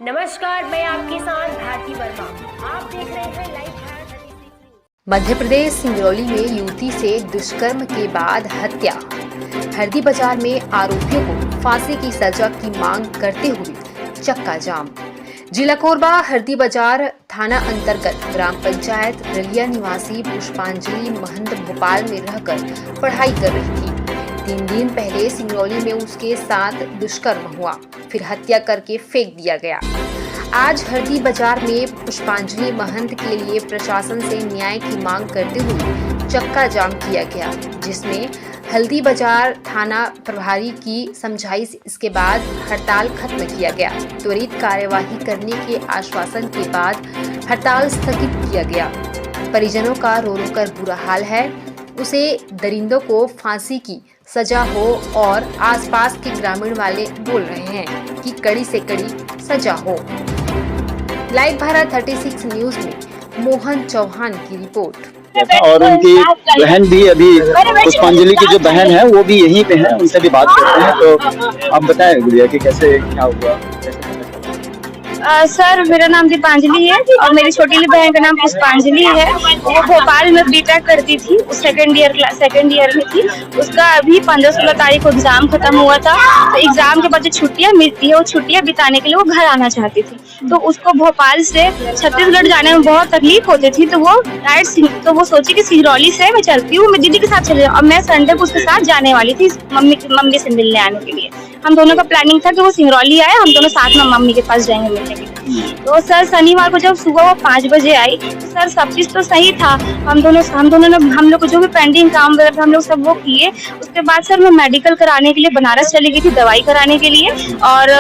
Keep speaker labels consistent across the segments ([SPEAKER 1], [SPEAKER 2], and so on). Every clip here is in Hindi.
[SPEAKER 1] नमस्कार, मैं आपके साथ भारती वर्मा। आप देख रहे हैं लाइव भारत 36 न्यूज।
[SPEAKER 2] मध्य प्रदेश सिंगरौली में युवती से दुष्कर्म के बाद हत्या। हरदी बाजार में आरोपियों को फांसी की सजा की मांग करते हुए चक्का जाम। जिला कोरबा हरदी बाजार थाना अंतर्गत ग्राम पंचायत रलिया निवासी पुष्पांजलि महंत भोपाल में रहकर पढ़ाई कर रही थी। 3 दिन पहले सिंगरौली में उसके साथ दुष्कर्म हुआ, फिर हत्या करके फेंक दिया गया। आज हरदी बाजार में पुष्पांजलि महंत के लिए प्रशासन से न्याय की मांग करते हुए चक्का जाम किया गया, जिसमें हल्दी बाजार थाना प्रभारी की समझाइश इसके बाद हड़ताल खत्म किया गया। त्वरित कार्यवाही करने के आश्वासन के बाद हड़ताल स्थगित किया गया। परिजनों का रो रो कर बुरा हाल है। उसे दरिंदों को फांसी की सजा हो और आसपास के ग्रामीण वाले बोल रहे हैं कि कड़ी से कड़ी सजा हो। लाइव भारत 36 न्यूज में मोहन चौहान की रिपोर्ट।
[SPEAKER 3] और उनकी बहन भी अभी पुष्पांजलि की जो बहन है वो भी यहीं पे है, उनसे भी बात करते हैं। तो आप बताएं गुड़िया कि कैसे क्या हुआ।
[SPEAKER 4] सर, मेरा नाम दीपांजलि है और मेरी छोटी बहन का नाम पुष्पांजलि है। वो भोपाल में बीटेक करती थी, सेकंड ईयर में थी। उसका अभी 15-16 तारीख को एग्जाम खत्म हुआ था। तो एग्जाम के बाद जो छुट्टियां मिलती है, वो छुट्टियां बिताने के लिए वो घर आना चाहती थी। तो उसको भोपाल से छत्तीसगढ़ जाने में बहुत तकलीफ होती थी। तो वो सोची कि सिंगरौली से मैं चलती हूँ, मैं दीदी के साथ चले जाऊँ। और मैं संडे को उसके साथ जाने वाली थी मम्मी से मिलने आने के लिए। हम दोनों का प्लानिंग था कि वो सिंगरौली आए, हम दोनों साथ में मम्मी के पास जाएंगे मिलने के लिए। तो सर, शनिवार को जब सुबह वो 5 बजे आई, तो सर सब चीज तो सही था। हम दोनों ने हम लोग को जो भी पेंडिंग काम वगैरह हम लोग सब वो किए। उसके बाद सर मैं मेडिकल कराने के लिए बनारस चली गई थी, दवाई कराने के लिए। और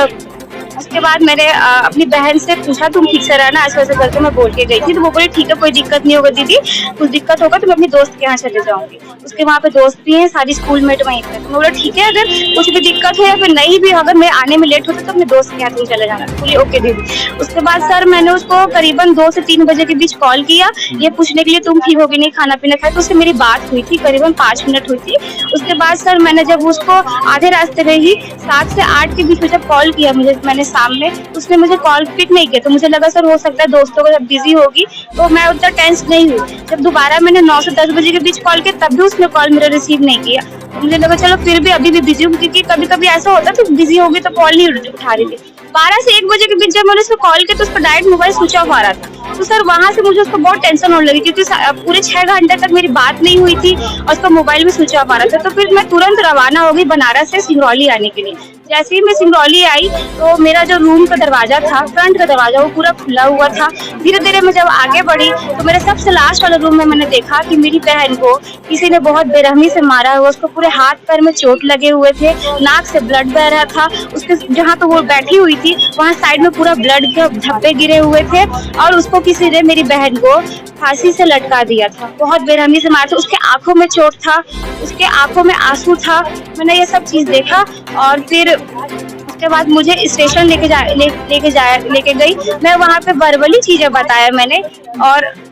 [SPEAKER 4] उसके बाद मैंने अपनी बहन से पूछा, तुम ठीक से रहना, ऐसे वैसे करके मैं बोल के गई थी। तो वो बोली ठीक है, कोई दिक्कत नहीं होगा दीदी, कुछ दिक्कत होगा तो मैं अपनी दोस्त के यहाँ चले जाऊंगी। उसके वहाँ पे दोस्त भी हैं, सारी स्कूलमेट वहीं पे। मैं बोला ठीक है, अगर कुछ भी दिक्कत हो या फिर नहीं भी, अगर मैं आने में लेट होती तो अपने दोस्त के यहाँ तुम चले जाना। बोली ओके दीदी। उसके बाद सर मैंने उसको करीबन 2 से 3 बजे के बीच कॉल किया, ये पूछने के लिए तुम ठीक होगी नहीं, खाना पीना खाए। तो उससे मेरी बात हुई थी, करीबन 5 मिनट हुई थी। उसके बाद सर मैंने जब उसको आधे रास्ते रही 7 से 8 के बीच में जब कॉल किया मैंने शाम में, उसने मुझे कॉल पिक नहीं किया। तो मुझे लगा सर हो सकता है दोस्तों को जब बिजी होगी, तो मैं उतना टेंस नहीं हुई। जब दोबारा मैंने 9 से 10 बजे के बीच कॉल किया, तब भी उसने कॉल मेरा रिसीव नहीं किया। तो मुझे लगा चलो फिर भी अभी भी बिजी हूँ, क्योंकि कभी कभी ऐसा होता है तो बिजी होगी तो कॉल नहीं उठा रही थी। 12 से 1 बजे के बीच जब मैंने उसको कॉल किया तो उसका डायरेक्ट मोबाइल स्विच ऑफ आ रहा था। तो सर वहां से मुझे उसको बहुत टेंशन होने लगी, क्योंकि पूरे 6 घंटे तक मेरी बात नहीं हुई थी और उसका मोबाइल भी स्विच ऑफ आ रहा था। तो फिर मैं तुरंत रवाना हो गई बनारस से सिंगरौली आने के लिए। जैसे ही मैं सिंगरौली आई तो मेरा जो रूम का दरवाजा था, फ्रंट का दरवाजा, वो पूरा खुला हुआ था। धीरे धीरे मैं जब आगे बढ़ी तो मेरे सबसे लास्ट वाले रूम में मैंने देखा कि मेरी बहन को किसी ने बहुत बेरहमी से मारा हुआ। उसको पूरे हाथ पैर में चोट लगे हुए थे, नाक से ब्लड बह रहा था। उसके जहाँ पे वो बैठी हुई थी वहाँ साइड में पूरा ब्लड के धब्बे गिरे हुए थे। और उसको किसी ने, मेरी बहन को फांसी से लटका दिया था, बहुत बेरहमी से मारा था। उसके आंखों में चोट था, उसके आंखों में आंसू था। मैंने ये सब चीज देखा और फिर उसके बाद मुझे स्टेशन लेके गई। मैं वहाँ पे वर्बली चीजें बताया मैंने,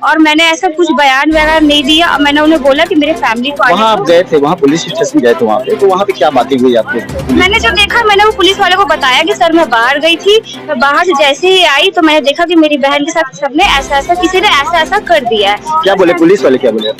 [SPEAKER 4] और मैंने ऐसा कुछ बयान वगैरह नहीं दिया। और मैंने उन्हें बोला कि मेरे फैमिली को
[SPEAKER 3] वहाँ आप गए थे, वहाँ पुलिस स्टेशन गए थे, वहाँ पे क्या बातें हुई आपको?
[SPEAKER 4] मैंने जो देखा, मैंने वो पुलिस वाले को बताया कि सर मैं बाहर गई थी। मैं बाहर से जैसे ही आई तो मैंने देखा कि मेरी बहन के साथ सबने किसी ने ऐसा कर दिया है।
[SPEAKER 3] क्या बोले पुलिस वाले, क्या बोले?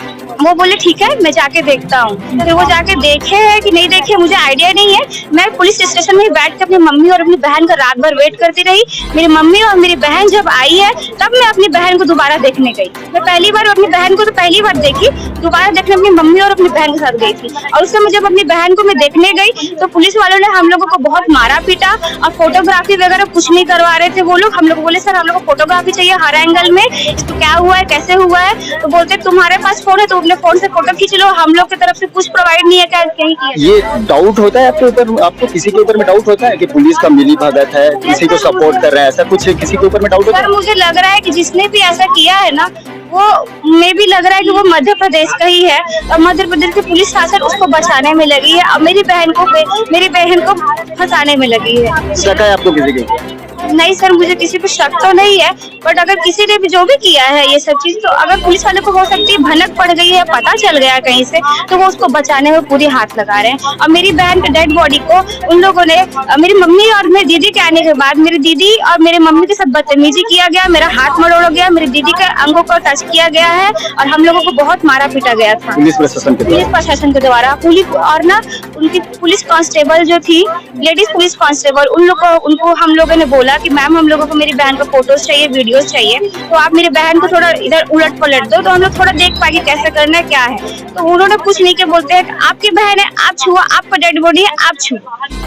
[SPEAKER 4] वो बोले ठीक है मैं जाके देखता हूँ। फिर वो जाके देखे है कि नहीं देखे मुझे आइडिया नहीं है। मैं पुलिस स्टेशन में बैठ के अपनी मम्मी और अपनी बहन का रात भर वेट करती रही। मेरी मम्मी और मेरी बहन जब आई है तब मैं अपनी बहन को दोबारा देखने गई। मैं पहली बार अपनी बहन को तो पहली बार देखी, दोबारा देखने अपनी मम्मी और अपनी बहन के साथ गई थी। और उस समय जब अपनी बहन को मैं देखने गई तो पुलिस वालों ने हम लोगों को बहुत मारा पीटा और फोटोग्राफी वगैरह कुछ नहीं करवा रहे थे। वो लोग हम लोग को बोले सर हम लोग को फोटोग्राफी चाहिए हर एंगल में, इसको क्या हुआ है, कैसे हुआ है। तो बोलते तुम्हारे पास फोन है तो अपने फोन से फोटो खींच लो, हम लोग की तरफ से कुछ प्रोवाइड नहीं है। क्या कहीं
[SPEAKER 3] ये डाउट होता है आपके ऊपर, आपको किसी के ऊपर में डाउट होता है कि पुलिस का मिलीभगत है, किसी को सपोर्ट कर रहा है, ऐसा कुछ किसी के ऊपर में डाउट होता है?
[SPEAKER 4] सर मुझे लग रहा है कि जिसने भी ऐसा किया है ना, वो मैं भी लग रहा है कि वो मध्य प्रदेश का ही है और मध्य प्रदेश की पुलिस शासन उसको बचाने में लगी है और मेरी बहन को फंसाने में लगी है।
[SPEAKER 3] शक है आपको किसी के?
[SPEAKER 4] नहीं सर, मुझे किसी पे शक तो नहीं है, बट अगर किसी ने भी जो भी किया है ये सब चीज, तो अगर पुलिस वाले को हो सकती है भनक पड़ गई है, पता चल गया कहीं से, तो वो उसको बचाने में पूरी हाथ लगा रहे हैं। और मेरी बहन के डेड बॉडी को उन लोगों ने, मेरी मम्मी और मेरी दीदी के आने के बाद, मेरी दीदी और मेरे मम्मी के साथ बदतमीजी किया गया, मेरा हाथ मरोड़ा गया, मेरी दीदी के अंगों को टच किया गया है और हम लोगों को बहुत मारा पीटा गया था
[SPEAKER 3] पुलिस प्रशासन के द्वारा।
[SPEAKER 4] पुलिस और ना उनकी पुलिस कांस्टेबल जो थी, लेडीज पुलिस कांस्टेबल, उनको हम लोगों ने बोला कि मैम हम लोगों को मेरी बहन का फोटोज चाहिए, वीडियोस चाहिए, तो आप मेरी बहन को थोड़ा इधर उलट पलट दो तो हम लोग थोड़ा देख पाएंगे कैसे करना है क्या है। तो उन्होंने कुछ नहीं के बोलते हैं आपकी बहन है, आप छुओ, आपका डेड बॉडी है, आप छुओ।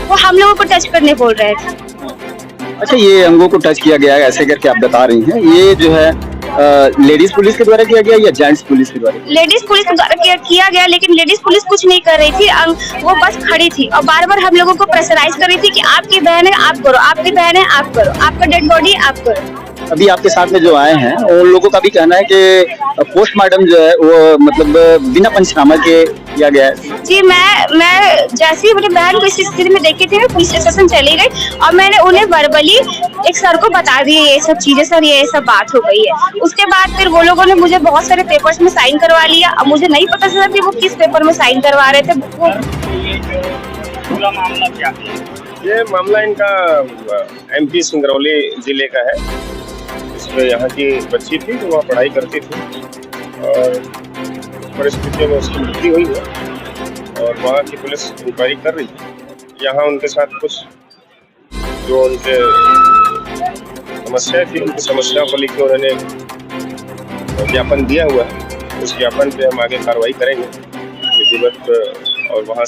[SPEAKER 4] वो हम लोगों को टच करने बोल रहे थे।
[SPEAKER 3] अच्छा, ये अंगों को टच किया गया है ऐसे करके आप बता रही हैं, ये जो है लेडीज पुलिस के द्वारा किया गया या जेंट्स पुलिस के द्वारा?
[SPEAKER 4] लेडीज पुलिस के द्वारा किया गया, लेकिन लेडीज पुलिस कुछ नहीं कर रही थी, वो बस खड़ी थी और बार बार हम लोगों को प्रेशराइज कर रही थी कि आपकी बहन है आप करो, आपकी बहन है आप करो, आपका डेड बॉडी आप करो।
[SPEAKER 3] अभी आपके साथ में जो आए हैं उन लोगों का भी कहना है कि पोस्टमार्टम जो है वो मतलब बिना पंचनामा के किया गया है।
[SPEAKER 4] जी, मैं जैसे ही अपनी बहन को इस स्थिति में देखी थी, मैं पुलिस स्टेशन चली गई और मैंने उन्हें वर्बली एक सर को बता दिए ये सब चीजें, सर ये सब बात हो गई है। उसके बाद फिर वो लोगों ने मुझे बहुत सारे पेपर्स में साइन करवा लिया। अब मुझे नहीं पता चला कि वो किस पेपर में साइन करवा रहे थे।
[SPEAKER 5] पूरा मामला क्या है? ये मामला इनका MP सिंगरौली जिले का है। इसमें यहाँ की बच्ची थी जो वहाँ पढ़ाई करती थी और परिस्थितियों में उसकी मृत्यु हुई है और वहाँ की पुलिस इंक्वायरी कर रही है। यहाँ उनके साथ कुछ जो उनके समस्या थी, उनकी समस्याओं को लेकर उन्होंने ज्ञापन दिया हुआ है। उस ज्ञापन पे हम आगे कार्रवाई करेंगे विधिवत और वहाँ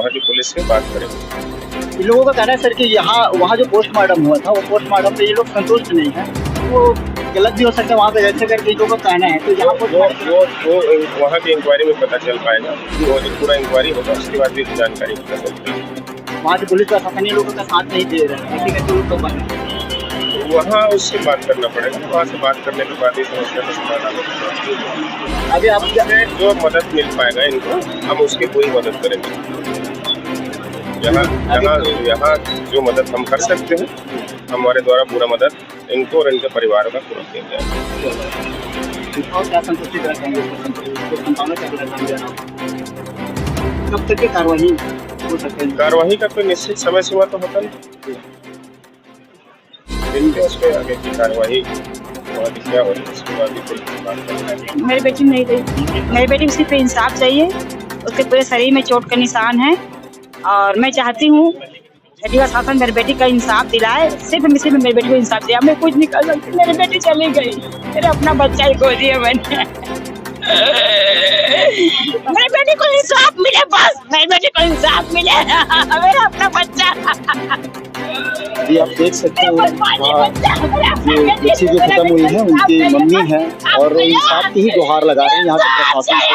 [SPEAKER 5] की पुलिस से बात करेंगे।
[SPEAKER 3] इन लोगों का कहना है सर कि वहाँ जो पोस्टमार्टम हुआ था वो पोस्टमार्टम पे ये लोग संतुष्ट नहीं है, वो गलत भी हो सकता है वहाँ पे जैसे करके लोगों का कहना है। तो यहाँ पर
[SPEAKER 5] वो वहाँ की इंक्वायरी में पता चल पाएगा, वो जो पूरा इंक्वायरी होगा उसके बाद भी जानकारी पता चलती है।
[SPEAKER 3] वहाँ के पुलिस प्रशासन लोगों का साथ नहीं दे रहा है, इसी करके लोग
[SPEAKER 5] वहाँ उससे बात करना पड़ेगा। वहाँ से बात करने के बाद ही समस्या का समाधान होगा।
[SPEAKER 3] अभी आपसे
[SPEAKER 5] जो मदद मिल पाएगा इनको हम उसकी पूरी मदद करेंगे। यहाँ जो मदद हम कर सकते हैं हमारे द्वारा पूरा मदद इनको और इनके परिवार का पूरा किया जाएगा।
[SPEAKER 3] क्या संतुष्टि रखेंगे? कब तक की कार्रवाई हो सकती है?
[SPEAKER 5] कार्रवाई का कोई निश्चित समय सीमा तो होता नहीं, उस पे आगे की कार्रवाई क्या हो रही है उसके बाद भी।
[SPEAKER 6] मेरी बेटी नहीं गई, मेरी बेटी को सिर्फ इंसाफ चाहिए। उसके पूरे शरीर में चोट का निशान है और मैं चाहती हूँ छठीवा शासन मेरी बेटी का इंसाफ दिलाए। सिर्फ मेरी बेटी को इंसाफ दिया। मैं कुछ नहीं कर सकती, मेरी बेटी चली गई, मेरा अपना बच्चा ही खो दिया मैंने। मेरी बेटी को इंसाफ मिले, बस मेरी बेटी को इंसाफ मिले, मेरा अपना बच्चा।
[SPEAKER 3] अभी आप देख सकते हो जो बच्ची जो खत्म हुई है उनकी मम्मी है और इंसाफ की ही गुहार लगा रहे हैं यहाँ के प्रशासन से।